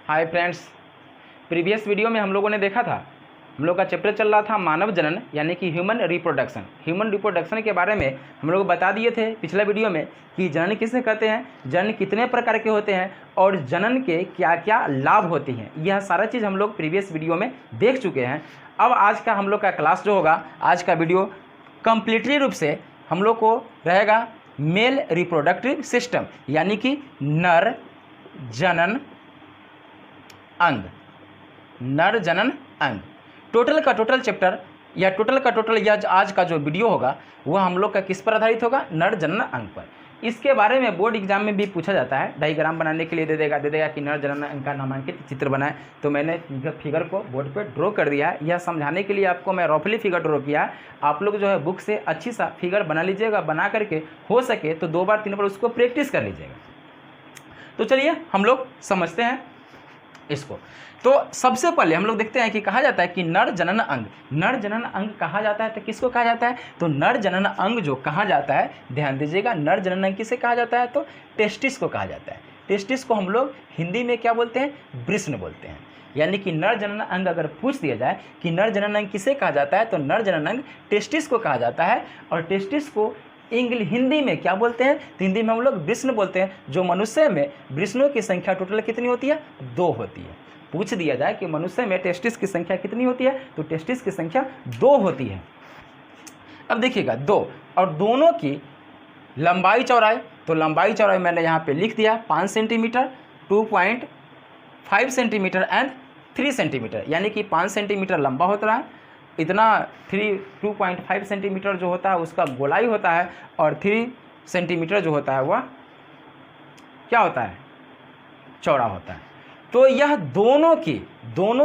Hi friends, previous video में हम लोगों ने देखा था, हम लोग का चैप्टर चल रहा था मानव जनन यानी कि ह्यूमन रिप्रोडक्शन। ह्यूमन रिप्रोडक्शन के बारे में हम लोग बता दिए थे पिछला वीडियो में कि जनन किसे कहते हैं, जनन कितने प्रकार के होते हैं और जनन के क्या क्या लाभ होते हैं। यह सारा चीज़ हम लोग प्रीवियस वीडियो में देख चुके हैं। अब आज का हम लोग का क्लास जो होगा, आज का वीडियो कंप्लीटली रूप से हम लोग को रहेगा मेल रिप्रोडक्टिव सिस्टम यानी कि नर जनन अंग। नर जनन अंग टोटल का टोटल चैप्टर या टोटल का टोटल यह आज का जो वीडियो होगा वह हम लोग का किस पर आधारित होगा, नर जनन अंग पर। इसके बारे में बोर्ड एग्जाम में भी पूछा जाता है, डायग्राम बनाने के लिए दे देगा कि नर जनन अंग का नामांकित चित्र बनाए। तो मैंने फिगर को बोर्ड पे ड्रॉ कर दिया है। यह समझाने के लिए आपको मैं रफली फिगर ड्रॉ किया है। आप लोग जो है बुक से अच्छी सा फिगर बना लीजिएगा, बना करके हो सके तो 2 बार 3 बार उसको प्रैक्टिस कर लीजिएगा। तो चलिए हम लोग समझते हैं इसको। तो सबसे पहले हम लोग देखते हैं कि कहा जाता है कि नर जनन अंग, नर जनन अंग कहा जाता है तो किसको कहा जाता है, तो नर जनन अंग जो कहा जाता है, ध्यान दीजिएगा, नर जनन अंग किसे कहा जाता है, तो टेस्टिस को कहा जाता है। टेस्टिस को हम लोग हिंदी में क्या बोलते हैं, वृषण बोलते हैं। यानी कि नर जनन अंग अगर पूछ दिया जाए कि नर जनन अंग किसे कहा जाता है, तो नर जनन अंग टेस्टिस को कहा जाता है। और टेस्टिस को हिंदी में क्या बोलते हैं, तो हिंदी में हम लोग वृषण बोलते हैं। जो मनुष्य में वृषणों की संख्या टोटल कितनी होती है, 2 होती है। पूछ दिया जाए कि मनुष्य में टेस्टिस की संख्या कितनी होती है, तो टेस्टिस की संख्या 2 होती है। अब देखिएगा 2 और दोनों की लंबाई चौड़ाई, तो लंबाई चौड़ाई मैंने यहाँ पे लिख दिया 5 सेंटीमीटर, 2.5 सेंटीमीटर एंड 3 सेंटीमीटर। यानी कि 5 सेंटीमीटर लंबा होता है, इतना 2.5 सेंटीमीटर जो होता है उसका गोलाई होता है, और 3 सेंटीमीटर जो होता है वह क्या होता है, चौड़ा होता है। तो यह दोनों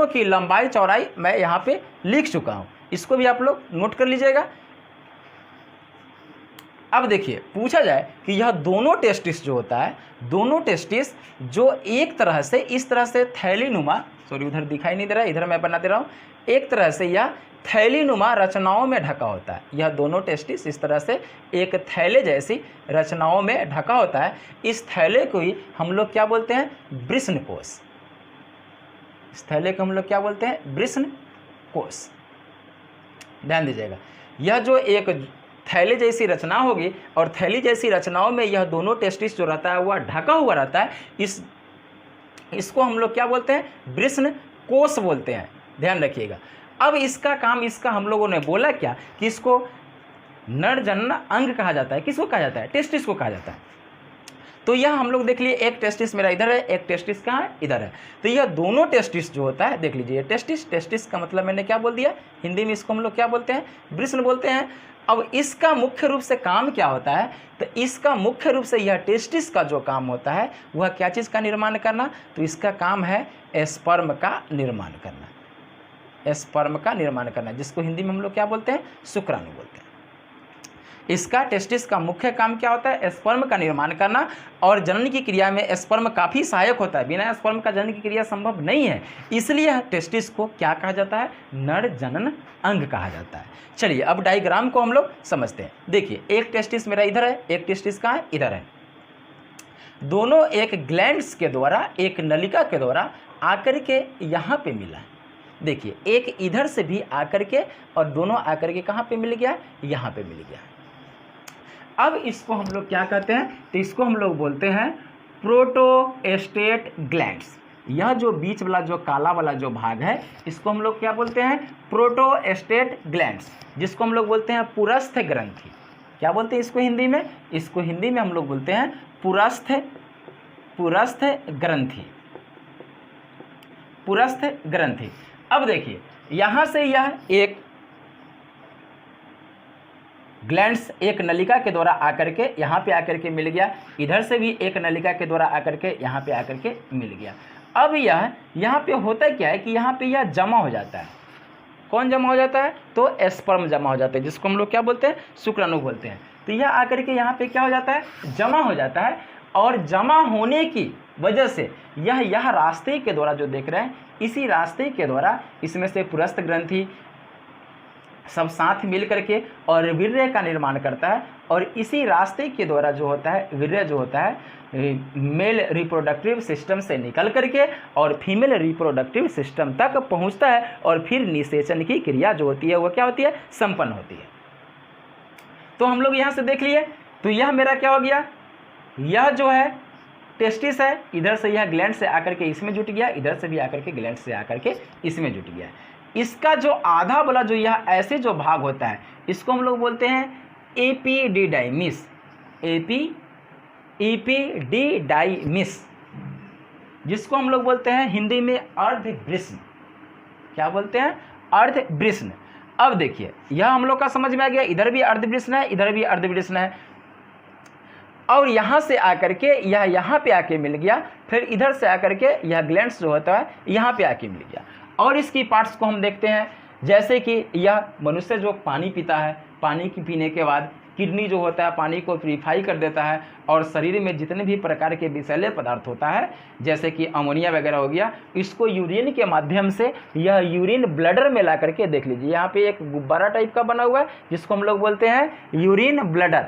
की लंबाई चौड़ाई मैं यहाँ पे लिख चुका हूँ, इसको भी आप लोग नोट कर लीजिएगा। अब देखिए पूछा जाए कि यह दोनों टेस्टिस जो होता है, दोनों टेस्टिस जो एक तरह से इस तरह से थैलीनुमा, सॉरी उधर दिखाई नहीं दे रहा है, इधर मैं बनाते रहा हूँ, एक तरह से यह थैलीनुमा रचनाओं में ढका होता है। यह दोनों टेस्टिस इस तरह से एक थैले जैसी रचनाओं में ढका होता है। इस थैले को ही हम लोग क्या बोलते हैं, वृषण कोश। इस थैले को हम लोग क्या बोलते हैं, वृषण कोश। ध्यान दीजिएगा, यह जो एक थैले जैसी रचना होगी और थैली जैसी रचनाओं में यह दोनों टेस्टिस जो रहता है वह ढका हुआ रहता है। इसको हम लोग क्या बोलते हैं, वृषण कोश बोलते हैं। ध्यान रखिएगा। अब इसका काम, इसका हम लोगों ने बोला क्या कि इसको नर जनन अंग कहा जाता है। किसको कहा जाता है, टेस्टिस को कहा जाता है। तो यह हम लोग देख लिए, एक टेस्टिस मेरा इधर है, एक टेस्टिस कहाँ है, इधर है। तो यह दोनों टेस्टिस जो होता है, देख लीजिए, टेस्टिस का मतलब मैंने क्या बोल दिया, हिंदी में इसको हम लोग क्या बोलते हैं, वृषण बोलते हैं। अब इसका मुख्य रूप से काम क्या होता है, तो इसका मुख्य रूप से यह टेस्टिस का जो काम होता है वह क्या चीज़ का निर्माण करना, तो इसका काम है स्पर्म का निर्माण करना। स्पर्म का निर्माण करना, जिसको हिंदी में हम लोग क्या बोलते हैं, शुक्राणु बोलते हैं। इसका टेस्टिस का मुख्य काम क्या होता है, स्पर्म का निर्माण करना। और जनन की क्रिया में स्पर्म काफ़ी सहायक होता है, बिना स्पर्म का जनन की क्रिया संभव नहीं है। इसलिए टेस्टिस को क्या कहा जाता है, नर जनन अंग कहा जाता है। चलिए अब डायग्राम को हम लोग समझते हैं। देखिए एक टेस्टिस मेरा इधर है, एक टेस्टिस कहाँ है, इधर है। दोनों एक ग्लैंड्स के द्वारा, एक नलिका के द्वारा आकर के यहाँ पे मिला है। देखिए एक इधर से भी आकर के और दोनों आकर के कहाँ पे मिल गया, यहाँ पे मिल गया। अब इसको हम लोग क्या कहते हैं, तो इसको हम लोग बोलते हैं प्रोटोस्टेट ग्लैंड्स। यह जो बीच वाला जो काला वाला जो भाग है इसको हम लोग क्या बोलते हैं, प्रोटोस्टेट ग्लैंड्स, जिसको हम लोग बोलते हैं पुरस्थ ग्रंथि। क्या बोलते हैं इसको हिंदी में, इसको हिंदी में हम लोग बोलते हैं पुरस्थ ग्रंथि, पुरस्थ ग्रंथि। अब देखिए यहाँ से यह एक ग्लैंड्स एक नलिका के द्वारा आकर के यहाँ पे आकर के मिल गया, इधर से भी एक नलिका के द्वारा आकर के यहाँ पे आकर के मिल गया। अब यह यहाँ पे होता क्या है कि यहाँ पे यह जमा हो जाता है। कौन जमा हो जाता है, तो स्पर्म जमा हो जाता है, जिसको हम लोग क्या बोलते हैं, शुक्राणु बोलते हैं। तो यह आकर के यहाँ पे क्या हो जाता है, जमा हो जाता है। और जमा होने की वजह से यह रास्ते के द्वारा जो देख रहे हैं, इसी रास्ते के द्वारा इसमें से पुरस्थ ग्रंथि, सब साथ मिल करके और वीर्य का निर्माण करता है, और इसी रास्ते के द्वारा जो होता है वीर्य जो होता है मेल रिप्रोडक्टिव सिस्टम से निकल करके और फीमेल रिप्रोडक्टिव सिस्टम तक पहुंचता है, और फिर निषेचन की क्रिया जो होती है वो क्या होती है, संपन्न होती है। तो हम लोग यहाँ से देख लिए, तो यह मेरा क्या हो गया, यह जो है टेस्टिस है, इधर से यह ग्लैंड से आकर के इसमें जुट गया, इधर से भी आकर के ग्लैंड से आकर के इसमें जुट गया। इसका जो आधा वाला जो यह ऐसे जो भाग होता है इसको हम लोग बोलते हैं एपिडिडाइमिस, एपिडिडाइमिस, जिसको हम लोग बोलते हैं हिंदी में अर्धवृष्ण। क्या बोलते हैं, अर्धवृष्ण। अब देखिए यह हम लोग का समझ में आ गया, इधर भी अर्धवृष्ण है, इधर भी अर्धवृष्ण है, और यहाँ से आकर के यह यहाँ पे आके मिल गया, फिर इधर से आकर के यह ग्लैंड्स जो होता है यहाँ पे आके मिल गया। और इसकी पार्ट्स को हम देखते हैं, जैसे कि यह मनुष्य जो पानी पीता है, पानी की पीने के बाद किडनी जो होता है पानी को प्यूरिफाई कर देता है, और शरीर में जितने भी प्रकार के विषैले पदार्थ होता है जैसे कि अमोनिया वगैरह हो गया, इसको यूरिन के माध्यम से यह यूरिन ब्लडर में ला करके देख लीजिए, यहाँ पे एक गुब्बारा टाइप का बना हुआ है जिसको हम लोग बोलते हैं यूरिन ब्लडर,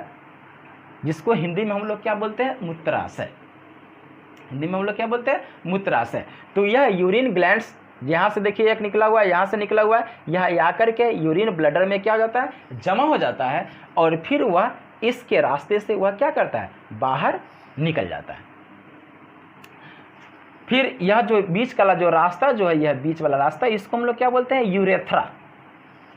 जिसको हिंदी में हम लोग क्या बोलते हैं, मूत्राशय। हिंदी में हम लोग क्या बोलते हैं, मूत्राशय। तो यह यूरिन ग्लैंड्स यहाँ से देखिए एक निकला हुआ है, यहाँ से निकला हुआ है, यह आकर के यूरिन ब्लडर में क्या हो जाता है, जमा हो जाता है, और फिर वह इसके रास्ते से वह क्या करता है, बाहर निकल जाता है। फिर यह जो बीच वाला जो रास्ता जो है, यह बीच वाला रास्ता, इसको हम लोग क्या बोलते हैं, यूरेथ्रा।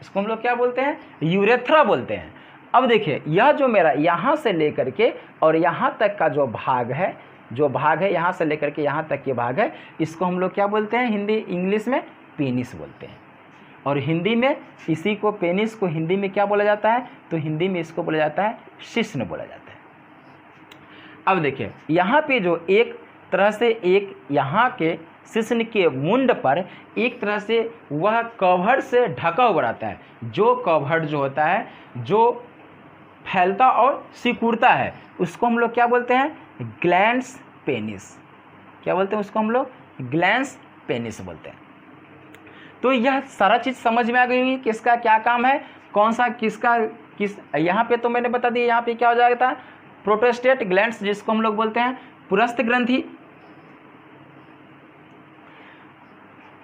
इसको हम लोग क्या बोलते हैं, यूरेथ्रा बोलते हैं। अब देखिए यह जो मेरा यहाँ से लेकर के और यहाँ तक का जो भाग है, यहाँ से लेकर के यहाँ तक के भाग है, इसको हम लोग क्या बोलते हैं, हिंदी इंग्लिश में पेनिस बोलते हैं, और हिंदी में इसी को पेनिस को हिंदी में क्या बोला जाता है, तो हिंदी में इसको बोला जाता है शिश्न बोला जाता है। अब देखिए यहाँ पे जो एक तरह से एक यहाँ के शिश्न के मुंड पर एक तरह से वह कवर से ढका हुआ रहता है, जो कवर जो होता है जो फैलता और सिकुड़ता है, उसको हम लोग क्या बोलते हैं, ग्लैंड्स पेनिस। क्या बोलते हैं उसको हम लोग, ग्लैंड्स पेनिस बोलते हैं। तो यह सारा चीज़ समझ में आ गई होगी, किसका क्या काम है, कौन सा किसका किस। यहाँ पे तो मैंने बता दिया, यहाँ पे क्या हो जाता है, प्रोस्टेट ग्लैंड्स, जिसको हम लोग बोलते हैं पुरस्थ ग्रंथि।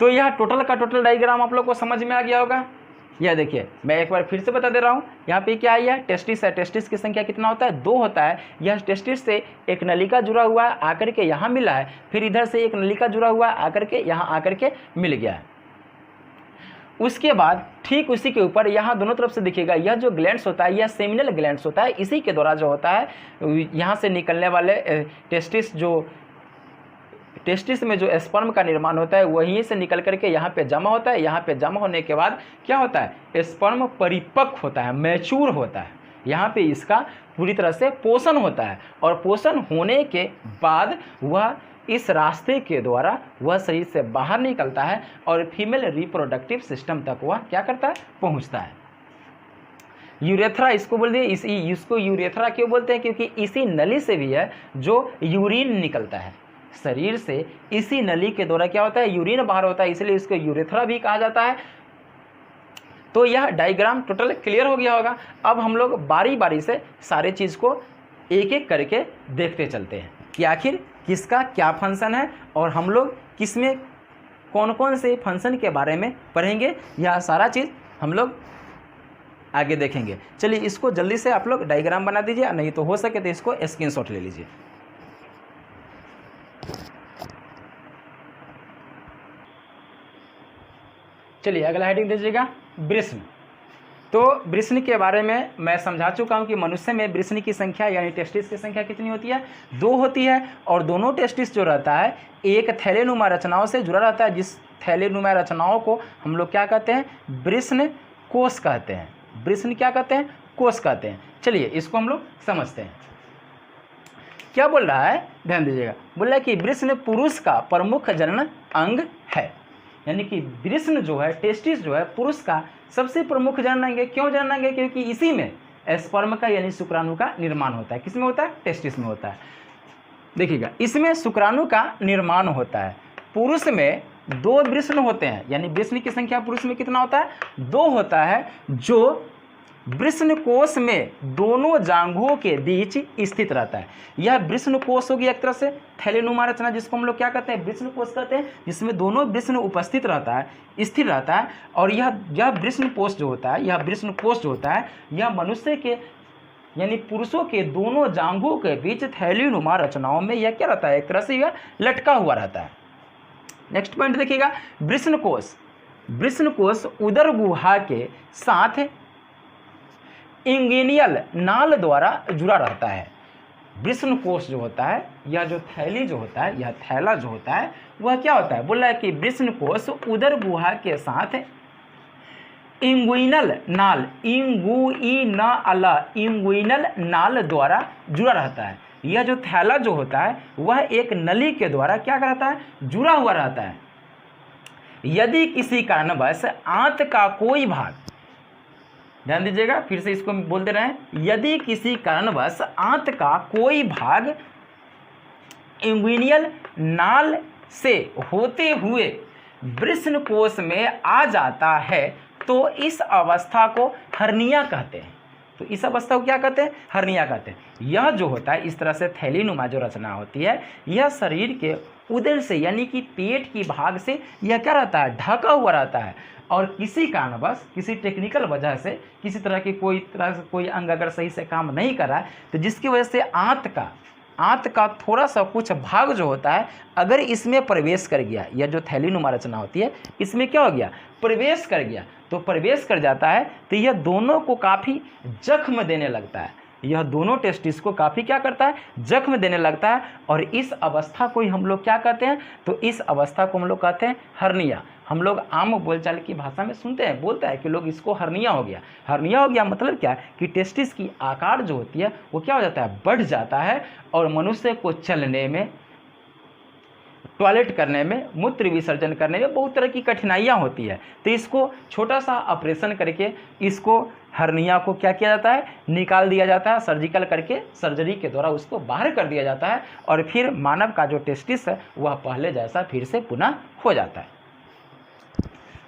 तो यह टोटल का टोटल डायग्राम आप लोग को समझ में आ गया होगा। यह देखिए मैं एक बार फिर से बता दे रहा हूँ, यहाँ पे क्या है, टेस्टिस है, टेस्टिस की संख्या कितना होता है, 2 होता है। यह टेस्टिस से एक नलिका जुड़ा हुआ है, आकर के यहाँ मिला है, फिर इधर से एक नलिका जुड़ा हुआ है, आकर के यहाँ आकर के मिल गया है। उसके बाद ठीक उसी के ऊपर यहाँ दोनों तरफ से दिखेगा, यह जो ग्लैंड्स होता है यह सेमिनल ग्लैंड्स होता है, इसी के द्वारा जो होता है यहाँ से निकलने वाले टेस्टिस में जो स्पर्म का निर्माण होता है वहीं से निकल करके यहाँ पे जमा होता है। यहाँ पे जमा होने के बाद क्या होता है, स्पर्म परिपक्व होता है, मैच्योर होता है, यहाँ पे इसका पूरी तरह से पोषण होता है, और पोषण होने के बाद वह इस रास्ते के द्वारा वह शरीर से बाहर निकलता है और फीमेल रिप्रोडक्टिव सिस्टम तक वह क्या करता है, पहुँचता है। यूरेथ्रा इसको बोल दिए, इसको यूरेथ्रा क्यों बोलते हैं, क्योंकि इसी नली से भी है जो यूरिन निकलता है शरीर से, इसी नली के द्वारा क्या होता है, यूरिन बाहर होता है, इसलिए इसको यूरेथ्रा भी कहा जाता है। तो यह डायग्राम टोटल क्लियर हो गया होगा। अब हम लोग बारी बारी से सारे चीज़ को एक एक करके देखते चलते हैं कि आखिर किसका क्या फंक्शन है, और हम लोग किस में कौन कौन से फंक्शन के बारे में पढ़ेंगे, यह सारा चीज़ हम लोग आगे देखेंगे। चलिए इसको जल्दी से आप लोग डायग्राम बना दीजिए, नहीं तो हो सके तो इसको स्क्रीनशॉट ले लीजिए। चलिए अगला हेडिंग दीजिएगा, वृषण। तो वृषण के बारे में मैं समझा चुका हूँ कि मनुष्य में वृषण की संख्या यानी टेस्टिस की संख्या कितनी होती है, 2 होती है, और दोनों टेस्टिस जो रहता है एक थैलेनुमा रचनाओं से जुड़ा रहता है, जिस थैलेनुमा रचनाओं को हम लोग क्या कहते हैं, वृषण कोष कहते हैं। वृषण क्या कहते हैं, कोष कहते हैं। चलिए इसको हम लोग समझते हैं। क्या बोल रहा है, ध्यान दीजिएगा, बोल रहा है कि वृषण पुरुष का प्रमुख जनन अंग है, यानी कि वृषण जो है, टेस्टिस जो है, पुरुष का सबसे प्रमुख जनन अंग है। क्यों जनन अंग है, क्योंकि इसी में स्पर्म का यानी शुक्राणु का निर्माण होता है। किसमें होता है, टेस्टिस में होता है। देखिएगा इसमें शुक्राणु का निर्माण होता है। पुरुष में 2 वृषण होते हैं, यानी वृषण की संख्या पुरुष में कितना होता है? 2 होता है, जो वृषण कोश में दोनों जांघों के बीच स्थित रहता है। यह वृषण कोश होगी एक तरह से थैलीनुमा रचना, जिसको हम लोग क्या कहते हैं? वृषण कोश कहते हैं, जिसमें दोनों वृषण उपस्थित रहता है, स्थिर रहता है। और यह वृषण कोश जो होता है, यह वृषण कोश जो होता है, यह मनुष्य के यानी पुरुषों के दोनों जांघों के बीच थैलीनुमा रचनाओं में यह क्या रहता है? एक तरह से यह लटका हुआ रहता है। नेक्स्ट पॉइंट देखिएगा, वृषण कोश। वृषण कोश उदर गुहा के साथ इंगेनियल नाल द्वारा जुड़ा रहता है। वृषण कोश जो होता है, यह जो थैली जो होता है, यह थैला जो होता है, वह क्या होता है? बोला है कि वृषण कोश उदर गुहा के साथ इंगुइनल नाल, इंगुइनल नाल द्वारा जुड़ा रहता है। यह जो थैला जो होता है, वह एक नली के द्वारा क्या रहता है? जुड़ा हुआ रहता है। यदि किसी कारणवश आंत का कोई भाग, ध्यान दीजिएगा, फिर से इसको बोल दे रहे हैं, यदि किसी कारणवश आंत का कोई भाग इंगुइनल नाल से होते हुए वृषण कोश में आ जाता है तो इस अवस्था को हर्निया कहते हैं। तो इस अवस्था को क्या कहते हैं? हर्निया कहते हैं। यह जो होता है, इस तरह से थैलीनुमा जो रचना होती है, यह शरीर के उदर से यानी कि पेट की भाग से यह क्या रहता है? ढका हुआ रहता है। और किसी कारणवश, किसी टेक्निकल वजह से, किसी तरह की कोई अंग अगर सही से काम नहीं कर रहा है, तो जिसकी वजह से आंत का थोड़ा सा कुछ भाग जो होता है, अगर इसमें प्रवेश कर गया, यह जो थैलीनुमा रचना होती है, इसमें क्या हो गया? प्रवेश कर गया। तो प्रवेश कर जाता है तो यह दोनों को काफ़ी जख्म देने लगता है। यह दोनों टेस्टिस को काफ़ी क्या करता है? जख्म देने लगता है। और इस अवस्था को ही हम लोग क्या कहते हैं? तो इस अवस्था को हम लोग कहते हैं हर्निया। हम लोग आम बोलचाल की भाषा में सुनते हैं, बोलता है कि लोग इसको हर्निया हो गया। हर्निया हो गया मतलब क्या? कि टेस्टिस की आकार जो होती है वो क्या हो जाता है? बढ़ जाता है। और मनुष्य को चलने में, टॉयलेट करने में, मूत्र विसर्जन करने में बहुत तरह की कठिनाइयाँ होती है। तो इसको छोटा सा ऑपरेशन करके इसको हर्निया को क्या किया जाता है? निकाल दिया जाता है, सर्जिकल करके, सर्जरी के द्वारा उसको बाहर कर दिया जाता है। और फिर मानव का जो टेस्टिस है वह पहले जैसा फिर से पुनः हो जाता है।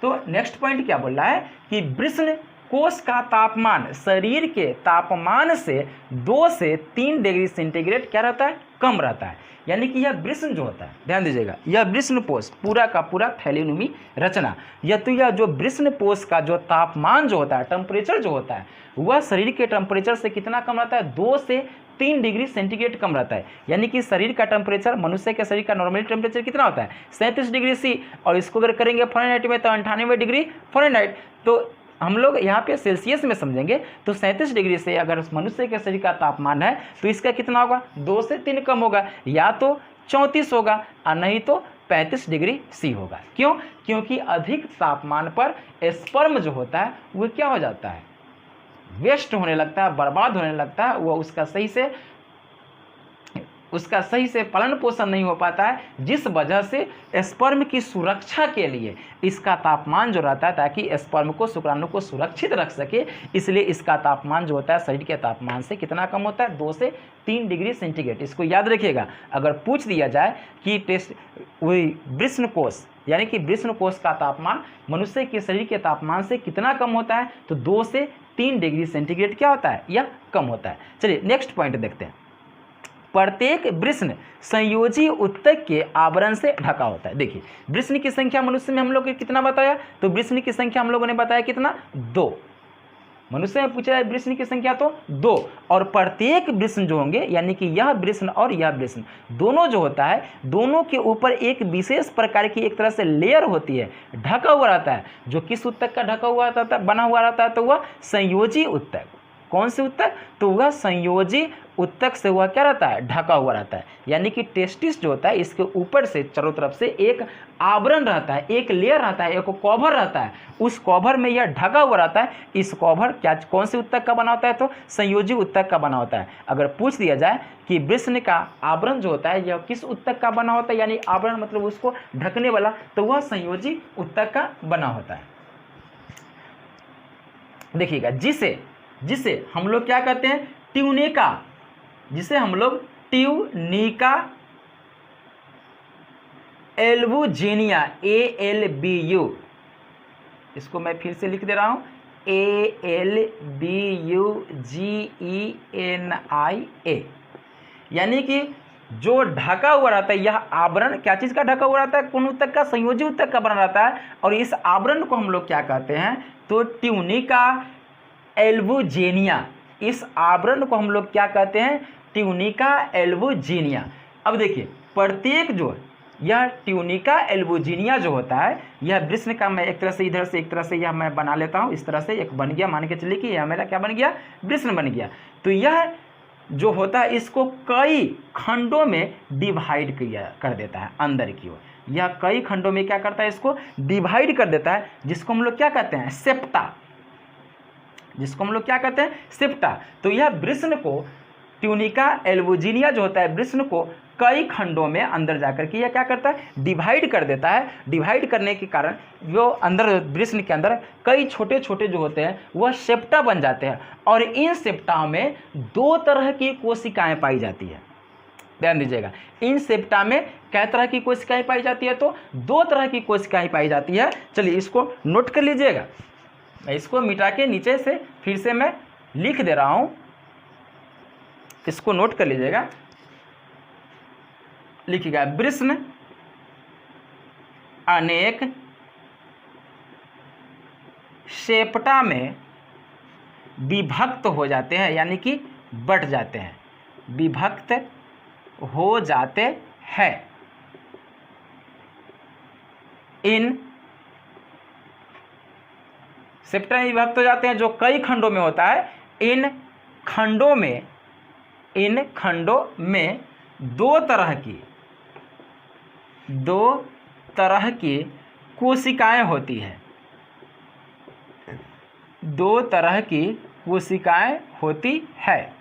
तो नेक्स्ट पॉइंट क्या बोल रहा है? कि वृषण कोश का तापमान शरीर के तापमान से 2 से 3 डिग्री सेंटीग्रेड क्या रहता है? कम रहता है। यानी कि यह वृषण जो होता है, ध्यान दीजिएगा, यह वृषण कोश पूरा का पूरा थैलीनुमी रचना, यह जो वृषण कोश का जो तापमान जो होता है, टेम्परेचर जो होता है, वह शरीर के टेम्परेचर से कितना कम रहता है? 2 से 3 डिग्री सेंटीग्रेड कम रहता है। यानी कि शरीर का टेम्परेचर, मनुष्य के शरीर का नॉर्मली टेम्परेचर कितना होता है? 37 डिग्री सी, और इसको अगर करेंगे फ़ारेनहाइट में तो 98 डिग्री फ़ारेनहाइट। तो हम लोग यहाँ पे सेल्सियस में समझेंगे तो 37 डिग्री से अगर मनुष्य के शरीर का तापमान है तो इसका कितना होगा? 2 से 3 कम होगा, या तो 34 होगा और नहीं तो 35 डिग्री सी होगा। क्यों? क्योंकि अधिक तापमान पर स्पर्म जो होता है वो क्या हो जाता है? वेस्ट होने लगता है, बर्बाद होने लगता है। वो उसका सही से पालन पोषण नहीं हो पाता है, जिस वजह से स्पर्म की सुरक्षा के लिए इसका तापमान जो रहता है, ताकि स्पर्म को, शुक्राणु को सुरक्षित रख सके, इसलिए इसका तापमान जो होता है शरीर के तापमान से कितना कम होता है? 2 से 3 डिग्री सेंटीग्रेड। इसको याद रखिएगा। अगर पूछ दिया जाए कि वही वृषण कोश यानी कि वृषण कोश का तापमान मनुष्य के शरीर के तापमान से कितना कम होता है, तो 2 से 3 डिग्री सेंटीग्रेड क्या होता है? यह कम होता है। चलिए नेक्स्ट पॉइंट देखते हैं। प्रत्येक वृषण संयोजी उत्तक के आवरण से ढका होता है। देखिए, वृषण की संख्या मनुष्य में हम लोग कितना बताया? तो वृषण की संख्या हम लोगों ने बताया कितना? 2। मनुष्य में पूछा है वृषण की संख्या तो 2। और प्रत्येक वृषण जो होंगे, यानी कि यह वृषण और यह वृषण दोनों जो होता है, दोनों के ऊपर एक विशेष प्रकार की एक तरह से लेयर होती है, ढका हुआ रहता है। जो किस उत्तक का ढका हुआ रहता है, बना हुआ रहता है? तो वह संयोजी उत्तक। कौन से उत्तक? तो वह संयोजी उत्तक से वह क्या रहता है? ढका हुआ रहता है। यानी कि टेस्टिस जो होता है, इसके ऊपर से चारों तरफ से एक आवरण रहता है, एक लेयर रहता है, एक कवर रहता है। उस कवर में यह ढका हुआ रहता है। इस कवर क्या, कौन से उत्तक का बना होता है? तो संयोजी उत्तक का बना होता है। अगर पूछ दिया जाए कि वृषण का आवरण जो होता है यह किस उत्तक का बना होता है, यानी आवरण मतलब उसको ढकने वाला, तो वह संयोजी उत्तक का बना होता है। देखिएगा, जिसे हम लोग क्या कहते हैं? ट्यूनिका, जिसे हम लोग ट्यूनिका एल्बुजिनिया, ALBU, इसको मैं फिर से लिख दे रहा हूँ, ALBUGENIA, यानी कि जो ढका हुआ रहता है, यह आवरण क्या चीज़ का ढका हुआ रहता है? कोन ऊतक का, संयोजी ऊतक का बना रहता है। और इस आवरण को हम लोग क्या कहते हैं? तो ट्यूनिका एल्बुजिनिया। इस आवरण को हम लोग क्या कहते हैं? Tunica albuginea. अब देखिए, प्रत्येक जो यह ट्यूनिका एल्बुजिनिया जो होता है, यह वृष्ण का, मैं एक तरह से इधर से एक तरह से यह मैं बना लेता हूँ, इस तरह से एक बन गया, मान के चलिए कि यह मेरा क्या बन गया? वृष्ण बन गया। तो यह जो होता है इसको कई खंडों में डिवाइड कर देता है अंदर की ओर। यह कई खंडों में क्या करता है? इसको डिवाइड कर देता है, जिसको हम लोग क्या कहते हैं? सेप्टा, जिसको हम लोग क्या कहते हैं? सेप्टा। तो यह वृष्ण को, ट्यूनिका एल्बुजिनिया जो होता है, वृष्ण को कई खंडों में अंदर जाकर के यह क्या करता है? डिवाइड कर देता है। डिवाइड करने के कारण जो अंदर वृष्ण के अंदर कई छोटे छोटे जो होते हैं वह सेप्टा बन जाते हैं। और इन सेप्टा में दो तरह की कोशिकाएं पाई जाती है। ध्यान दीजिएगा, इन सेप्टा में कै तरह की कोशिकाएं पाई जाती है? तो दो तरह की कोशिकाएं पाई जाती है। चलिए इसको नोट कर लीजिएगा। इसको मिटा के नीचे से फिर से मैं लिख दे रहा हूं, इसको नोट कर लीजिएगा। लिखिएगा, वृष्ण अनेक सेप्टा में विभक्त हो जाते हैं, यानी कि बट जाते हैं, विभक्त हो जाते हैं। इन सेप्टा में विभक्त हो जाते हैं जो कई खंडों में होता है। इन खंडों में दो तरह की कोशिकाएं होती है। दो तरह की कोशिकाएं होती है।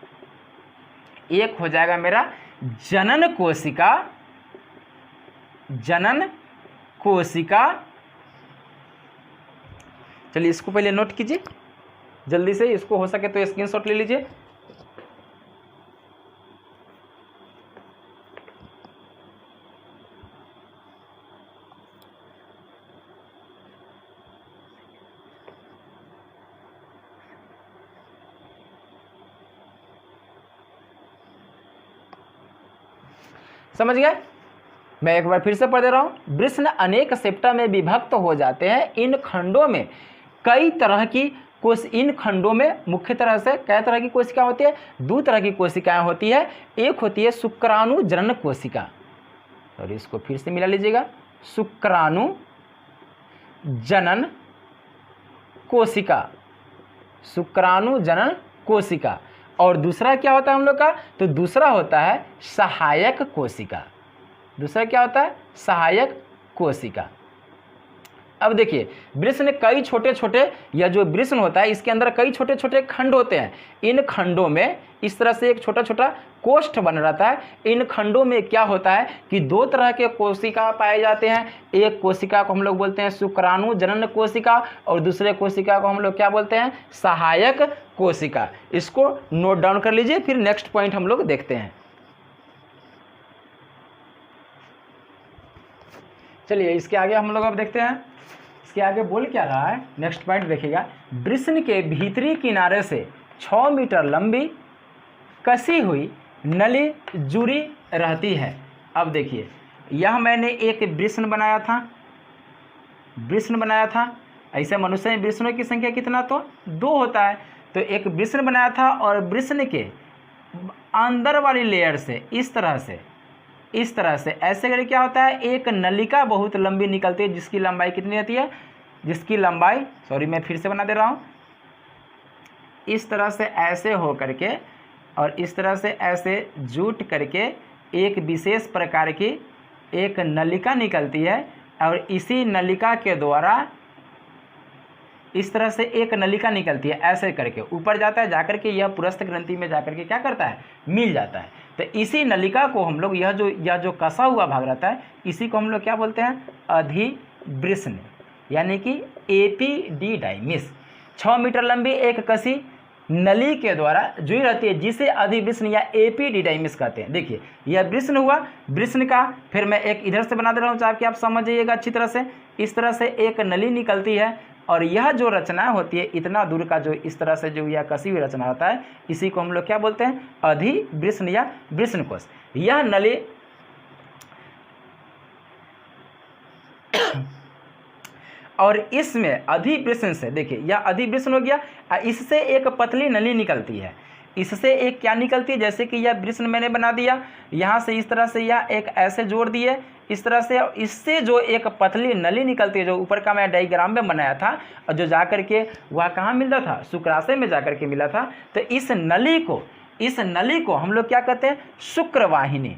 एक हो जाएगा मेरा जनन कोशिका। चलिए इसको पहले नोट कीजिए जल्दी से, इसको हो सके तो स्क्रीनशॉट ले लीजिए। समझ गए? मैं एक बार फिर से पढ़ दे रहा हूं। वृष्ण अनेक सेप्टा में विभक्त हो जाते हैं। इन खंडों में कई तरह की इन खंडों में मुख्य तरह से कई तरह की कोशिका होती है? दो तरह की कोशिकाएं होती है। एक होती है शुक्राणु जनन कोशिका, और इसको फिर से मिला लीजिएगा, शुक्राणु जनन कोशिका, शुक्राणु जनन कोशिका। और दूसरा क्या होता है हम लोग का? तो दूसरा होता है सहायक कोशिका। दूसरा क्या होता है? सहायक कोशिका। अब देखिए, वृष्ण कई छोटे छोटे, या जो वृष्ण होता है इसके अंदर कई छोटे छोटे खंड होते हैं। इन खंडों में इस तरह से एक छोटा छोटा कोष्ठ बन रहता है। इन खंडों में क्या होता है कि दो तरह के कोशिका पाए जाते हैं। एक कोशिका को हम लोग बोलते हैं शुक्राणु जनन कोशिका, और दूसरे कोशिका को हम लोग क्या बोलते हैं? सहायक कोशिका। इसको नोट डाउन कर लीजिए, फिर नेक्स्ट पॉइंट हम लोग देखते हैं। चलिए इसके आगे हम लोग अब देखते हैं, इसके आगे बोल क्या रहा है। नेक्स्ट पॉइंट देखिएगा, वृष्ण के भीतरी किनारे से 6 मीटर लंबी कसी हुई नली जुड़ी रहती है। अब देखिए, यह मैंने एक वृष्ण बनाया था। ऐसे मनुष्य में वृष्णों की संख्या कितना? तो 2 होता है। तो एक वृष्ण बनाया था, और वृष्ण के अंदर वाली लेयर से इस तरह से ऐसे करके क्या होता है? एक नलिका बहुत लंबी निकलती है, जिसकी लंबाई कितनी रहती है? जिसकी लंबाई, सॉरी मैं फिर से बना दे रहा हूँ, इस तरह से ऐसे हो करके और इस तरह से ऐसे जुट करके एक विशेष प्रकार की एक नलिका निकलती है। और इसी नलिका के द्वारा इस तरह से एक नलिका निकलती है, ऐसे करके ऊपर जाता है, जाकर के यह पुरस्थ ग्रंथि में जाकर के क्या करता है? मिल जाता है। तो इसी नलिका को हम लोग, यह जो कसा हुआ भाग रहता है, इसी को हम लोग क्या बोलते हैं? अधिवृष्ण, यानी कि एपिडिडाइमिस। 6 मीटर लंबी एक कसी नली के द्वारा जुड़ी रहती है, जिसे अधिवृष्ण या एपिडिडाइमिस कहते हैं। देखिए यह वृष्ण हुआ, वृष्ण का फिर मैं एक इधर से बना दे रहा हूँ ताकि आप समझ जाइएगा अच्छी तरह से। इस तरह से एक नली निकलती है और यह जो रचना होती है इतना दूर का जो इस तरह से जो यह कसी हुई रचना होता है, इसी को हम लोग क्या बोलते हैं, अधिवृष्ण या वृष्णकोश। यह नली और इसमें अधिवृष्ण से, देखिए यह अधिवृष्ण हो गया, इससे एक पतली नली निकलती है, इससे एक क्या निकलती है, जैसे कि यह वृष्ण मैंने बना दिया, यहाँ से इस तरह से यह एक ऐसे जोड़ दिए इस तरह से, इससे जो एक पतली नली निकलती है, जो ऊपर का मैं डायग्राम में बनाया था और जो जाकर के वह कहाँ मिलता था, शुक्राशय में जाकर के मिला था। तो इस नली को हम लोग क्या कहते हैं, शुक्रवाहिनी,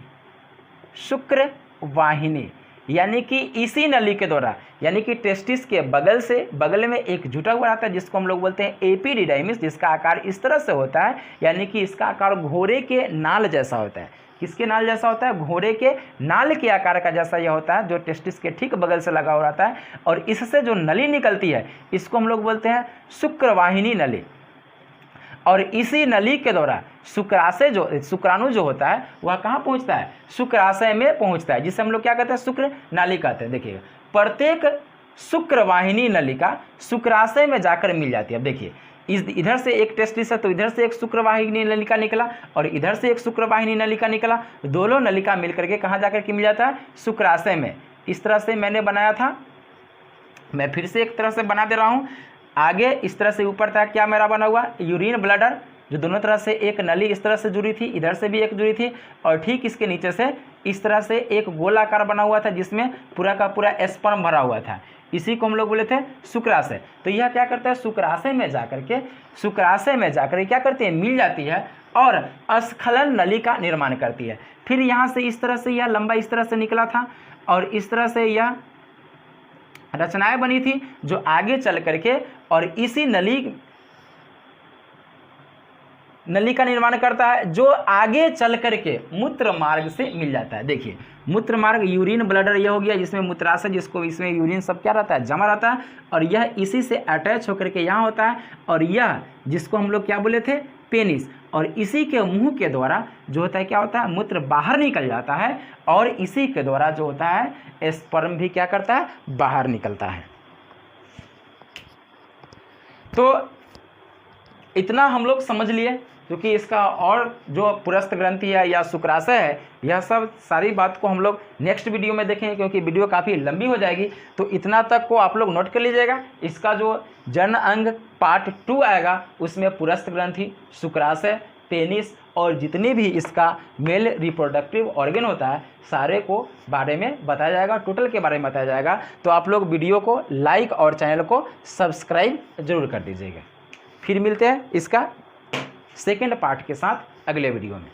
शुक्रवाहिनी, यानी कि इसी नली के द्वारा, यानी कि टेस्टिस के बगल में एक जुटा हुआ रहता है जिसको हम लोग बोलते हैं एपिडिडाइमिस, जिसका आकार इस तरह से होता है, यानी कि इसका आकार घोड़े के नाल जैसा होता है। किसके नाल जैसा होता है, घोड़े के नाल के आकार का जैसा यह होता है, जो टेस्टिस के ठीक बगल से लगा हुआ रहता है। और इससे जो नली निकलती है इसको हम लोग बोलते हैं शुक्रवाहिनी नली। और इसी नली के द्वारा शुक्राणु जो होता है वह कहाँ पहुँचता है, शुक्राशय में पहुँचता है, जिसे हम लोग क्या कहते हैं, शुक्र नाली कहते हैं। देखिए प्रत्येक शुक्रवाहिनी नलिका शुक्राशय में जाकर मिल जाती है। अब देखिए इधर से एक टेस्टिस है तो इधर से एक शुक्रवाहिनी नलिका निकला और इधर से एक शुक्रवाहिनी नलिका निकला, दोनों नलिका मिल करके कहाँ जाकर के मिल जाता है, शुक्राशय में। इस तरह से मैंने बनाया था, मैं फिर से एक तरह से बना दे रहा हूँ। आगे इस तरह से ऊपर तक क्या मेरा बना हुआ, यूरिन ब्लडर, जो दोनों तरह से एक नली इस तरह से जुड़ी थी, इधर से भी एक जुड़ी थी, और ठीक इसके नीचे से इस तरह से एक गोलाकार बना हुआ था जिसमें पूरा का पूरा स्पर्म भरा हुआ था। इसी को हम लोग बोले थे शुक्राशय। तो यह क्या करता है, शुक्राशय में जाकर क्या करती है, मिल जाती है और स्खलन नली का निर्माण करती है। फिर यहाँ से इस तरह से यह लंबा इस तरह से निकला था और इस तरह से यह रचनाएं बनी थी जो आगे चल करके और इसी नली का निर्माण करता है, जो आगे चल करके मूत्र मार्ग से मिल जाता है। देखिए मूत्र मार्ग, यूरिन ब्लडर यह हो गया जिसमें मूत्राशय, जिसको इसमें यूरिन सब क्या रहता है, जमा रहता है, और यह इसी से अटैच होकर के यहाँ होता है, और यह जिसको हम लोग क्या बोले थे, पेनिस, और इसी के मुंह के द्वारा जो होता है क्या होता है, मूत्र बाहर निकल जाता है, और इसी के द्वारा जो होता है स्पर्म भी क्या करता है, बाहर निकलता है। तो इतना हम लोग समझ लिए, क्योंकि इसका और जो पुरस्थ ग्रंथि है या शुक्राशय है, यह सब सारी बात को हम लोग नेक्स्ट वीडियो में देखेंगे, क्योंकि वीडियो काफ़ी लंबी हो जाएगी। तो इतना तक को आप लोग नोट कर लीजिएगा। इसका जो जन अंग पार्ट 2 आएगा उसमें पुरस्थ ग्रंथि, शुक्राशय, पेनिस और जितने भी इसका मेल रिप्रोडक्टिव ऑर्गन होता है सारे को बारे में बताया जाएगा, टोटल के बारे में बताया जाएगा। तो आप लोग वीडियो को लाइक और चैनल को सब्सक्राइब जरूर कर दीजिएगा। फिर मिलते हैं इसका सेकेंड पार्ट के साथ अगले वीडियो में।